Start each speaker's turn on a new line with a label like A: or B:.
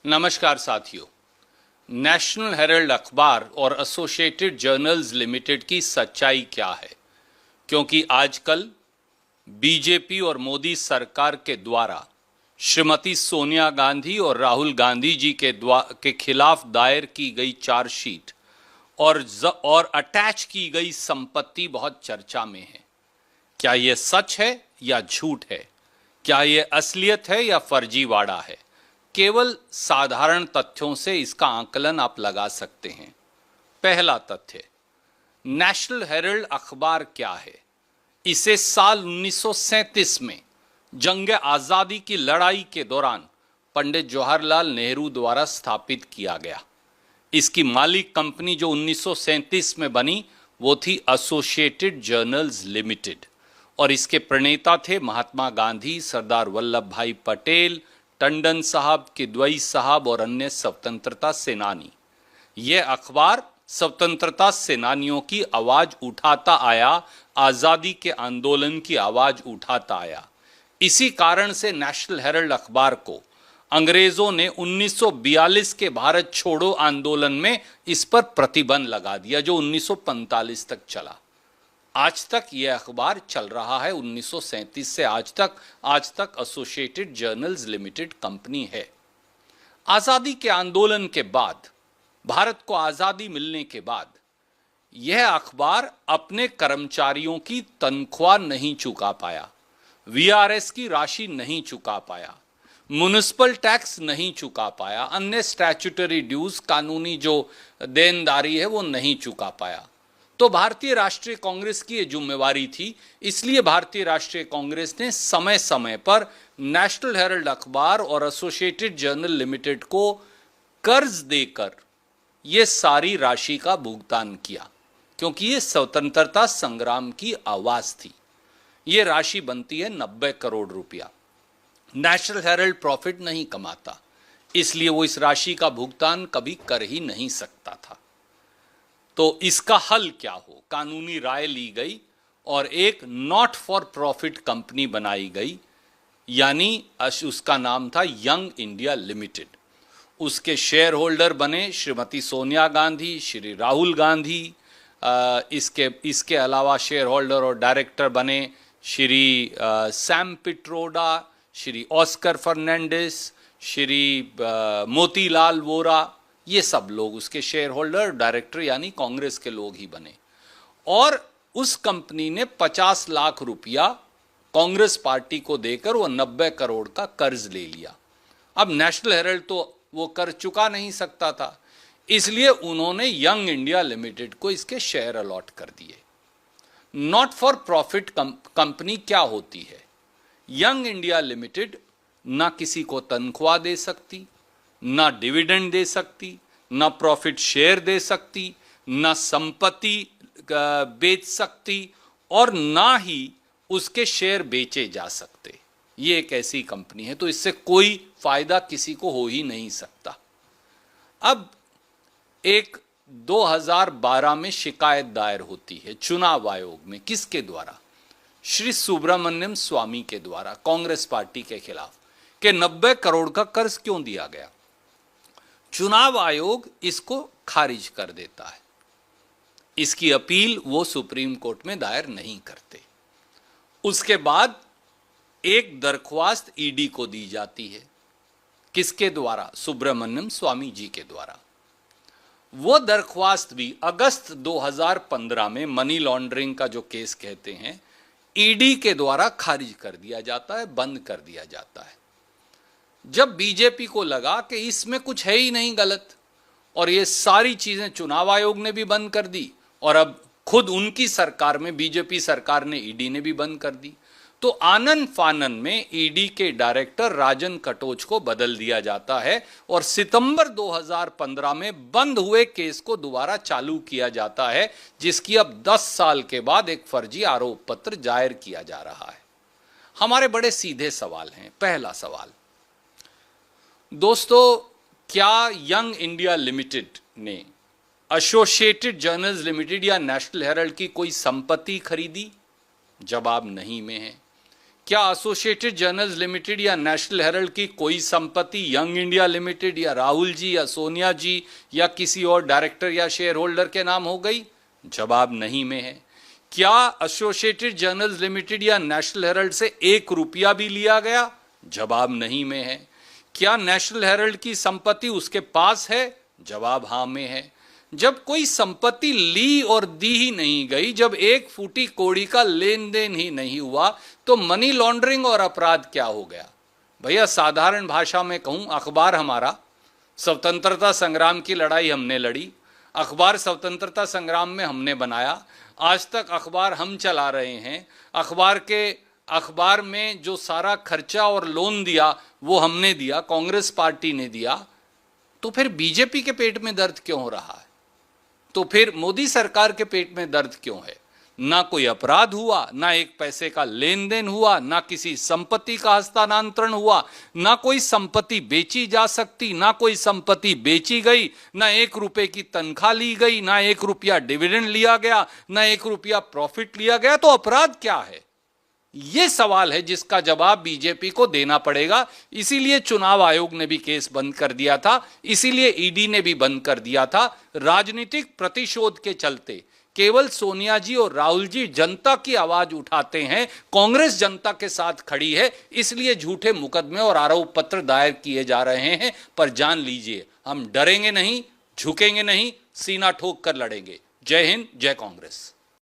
A: नमस्कार साथियों। National Herald अखबार और एसोसिएटेड जर्नल्स लिमिटेड की सच्चाई क्या है? क्योंकि आजकल बीजेपी और मोदी सरकार के द्वारा श्रीमती सोनिया गांधी और राहुल गांधी जी के खिलाफ दायर की गई चार्जशीट और अटैच की गई संपत्ति बहुत चर्चा में है। क्या यह सच है या झूठ है? क्या यह असलियत है या फर्जीवाड़ा है? केवल साधारण तथ्यों से इसका आकलन आप लगा सकते हैं। पहला तथ्य, नेशनल हेराल्ड अखबार क्या है? इसे साल 1937 में जंग आज़ादी की लड़ाई के दौरान पंडित जवाहरलाल नेहरू द्वारा स्थापित किया गया। इसकी मालिक कंपनी जो 1937 में बनी वो थी एसोसिएटेड जर्नल्स लिमिटेड और इसके प्रणेता थे महात्मा गांधी, सरदार वल्लभ भाई पटेल, टंडन साहब, किदवई साहब और अन्य स्वतंत्रता सेनानी। यह अखबार स्वतंत्रता सेनानियों की आवाज उठाता आया, आजादी के आंदोलन की आवाज उठाता आया। इसी कारण से नेशनल हेराल्ड अखबार को अंग्रेजों ने 1942 के भारत छोड़ो आंदोलन में इस पर प्रतिबंध लगा दिया, जो 1945 तक चला। आज तक यह अखबार चल रहा है। 1937 से आज तक एसोसिएटेड जर्नल्स लिमिटेड कंपनी है। आजादी के आंदोलन के बाद, भारत को आजादी मिलने के बाद, यह अखबार अपने कर्मचारियों की तनख्वाह नहीं चुका पाया, वीआरएस की राशि नहीं चुका पाया, म्युनिसिपल टैक्स नहीं चुका पाया, अन्य स्टैट्यूटरी ड्यूज, कानूनी जो देनदारी है वो नहीं चुका पाया। तो भारतीय राष्ट्रीय कांग्रेस की यह जिम्मेवारी थी। इसलिए भारतीय राष्ट्रीय कांग्रेस ने समय समय पर नेशनल हेराल्ड अखबार और एसोसिएटेड जर्नल लिमिटेड को कर्ज देकर यह सारी राशि का भुगतान किया, क्योंकि यह स्वतंत्रता संग्राम की आवाज थी। यह राशि बनती है 90 करोड़ रुपया। नेशनल हेराल्ड प्रॉफिट नहीं कमाता, इसलिए वो इस राशि का भुगतान कभी कर ही नहीं सकता था। तो इसका हल क्या हो? कानूनी राय ली गई और एक नॉट फॉर प्रॉफिट कंपनी बनाई गई, यानी उसका नाम था यंग इंडिया लिमिटेड। उसके शेयर होल्डर बने श्रीमती सोनिया गांधी, श्री राहुल गांधी। इसके अलावा शेयर होल्डर और डायरेक्टर बने श्री सैम पिट्रोडा, श्री ऑस्कर फर्नांडिस, श्री मोतीलाल वोरा। ये सब लोग उसके शेयर होल्डर, डायरेक्टर यानी कांग्रेस के लोग ही बने। और उस कंपनी ने 50 लाख रुपया कांग्रेस पार्टी को देकर वो 90 करोड़ का कर्ज ले लिया। अब नेशनल हेराल्ड तो वो कर्ज चुका नहीं सकता था, इसलिए उन्होंने यंग इंडिया लिमिटेड को इसके शेयर अलॉट कर दिए। नॉट फॉर प्रॉफिट कंपनी क्या होती है? यंग इंडिया लिमिटेड ना किसी को तनख्वाह दे सकती, ना डिविडेंड दे सकती, ना प्रॉफिट शेयर दे सकती, ना संपत्ति बेच सकती और ना ही उसके शेयर बेचे जा सकते। ये एक ऐसी कंपनी है, तो इससे कोई फायदा किसी को हो ही नहीं सकता। अब एक 2012 में शिकायत दायर होती है चुनाव आयोग में। किसके द्वारा? श्री सुब्रमण्यम स्वामी के द्वारा, कांग्रेस पार्टी के खिलाफ, कि 90 करोड़ का कर्ज क्यों दिया गया। चुनाव आयोग इसको खारिज कर देता है। इसकी अपील वो सुप्रीम कोर्ट में दायर नहीं करते। उसके बाद एक दरख्वास्त ईडी को दी जाती है। किसके द्वारा? सुब्रमण्यम स्वामी जी के द्वारा। वो दरख्वास्त भी अगस्त 2015 में मनी लॉन्ड्रिंग का जो केस कहते हैं, ईडी के द्वारा खारिज कर दिया जाता है, बंद कर दिया जाता है। जब बीजेपी को लगा कि इसमें कुछ है ही नहीं गलत, और ये सारी चीजें चुनाव आयोग ने भी बंद कर दी और अब खुद उनकी सरकार में, बीजेपी सरकार ने, ईडी ने भी बंद कर दी, तो आनन फानन में ईडी के डायरेक्टर राजन कटोच को बदल दिया जाता है और सितंबर 2015 में बंद हुए केस को दोबारा चालू किया जाता है, जिसकी अब 10 साल के बाद एक फर्जी आरोप पत्र जाहिर किया जा रहा है। हमारे बड़े सीधे सवाल हैं। पहला सवाल, दोस्तों, क्या यंग इंडिया लिमिटेड ने एसोसिएटेड जर्नल्स लिमिटेड या नेशनल हेराल्ड की कोई संपत्ति खरीदी? जवाब नहीं में है। क्या एसोसिएटेड जर्नल्स लिमिटेड या नेशनल हेराल्ड की कोई संपत्ति यंग इंडिया लिमिटेड या राहुल जी या सोनिया जी या किसी और डायरेक्टर या शेयर होल्डर के नाम हो गई? जवाब नहीं में है। क्या एसोसिएटेड जर्नल्स लिमिटेड या नेशनल हेराल्ड से 1 रुपया भी लिया गया? जवाब नहीं में है। क्या नेशनल हेराल्ड की संपत्ति उसके पास है? जवाब हां में है। जब कोई संपत्ति ली और दी ही नहीं गई, जब 1 फूटी कौड़ी का लेन देन ही नहीं हुआ, तो मनी लॉन्ड्रिंग और अपराध क्या हो गया? भैया साधारण भाषा में कहूं, अखबार हमारा, स्वतंत्रता संग्राम की लड़ाई हमने लड़ी, अखबार स्वतंत्रता संग्राम में हमने बनाया, आज तक अखबार हम चला रहे हैं, अखबार में जो सारा खर्चा और लोन दिया वो हमने दिया, कांग्रेस पार्टी ने दिया, तो फिर बीजेपी के पेट में दर्द क्यों हो रहा है? तो फिर मोदी सरकार के पेट में दर्द क्यों है? ना कोई अपराध हुआ, ना 1 पैसे का लेन देन हुआ, ना किसी संपत्ति का हस्तांतरण हुआ, ना कोई संपत्ति बेची जा सकती, ना कोई संपत्ति बेची गई, ना 1 रुपए की तनख्वाह ली गई, ना 1 रुपया डिविडेंड लिया गया, ना 1 रुपया प्रॉफिट लिया गया। तो अपराध क्या है? यह सवाल है जिसका जवाब बीजेपी को देना पड़ेगा। इसीलिए चुनाव आयोग ने भी केस बंद कर दिया था, इसीलिए ईडी ने भी बंद कर दिया था। राजनीतिक प्रतिशोध के चलते केवल सोनिया जी और राहुल जी जनता की आवाज उठाते हैं, कांग्रेस जनता के साथ खड़ी है, इसलिए झूठे मुकदमे और आरोप पत्र दायर किए जा रहे हैं। पर जान लीजिए, हम डरेंगे नहीं, झुकेंगे नहीं, सीना ठोक कर लड़ेंगे। जय हिंद, जय कांग्रेस।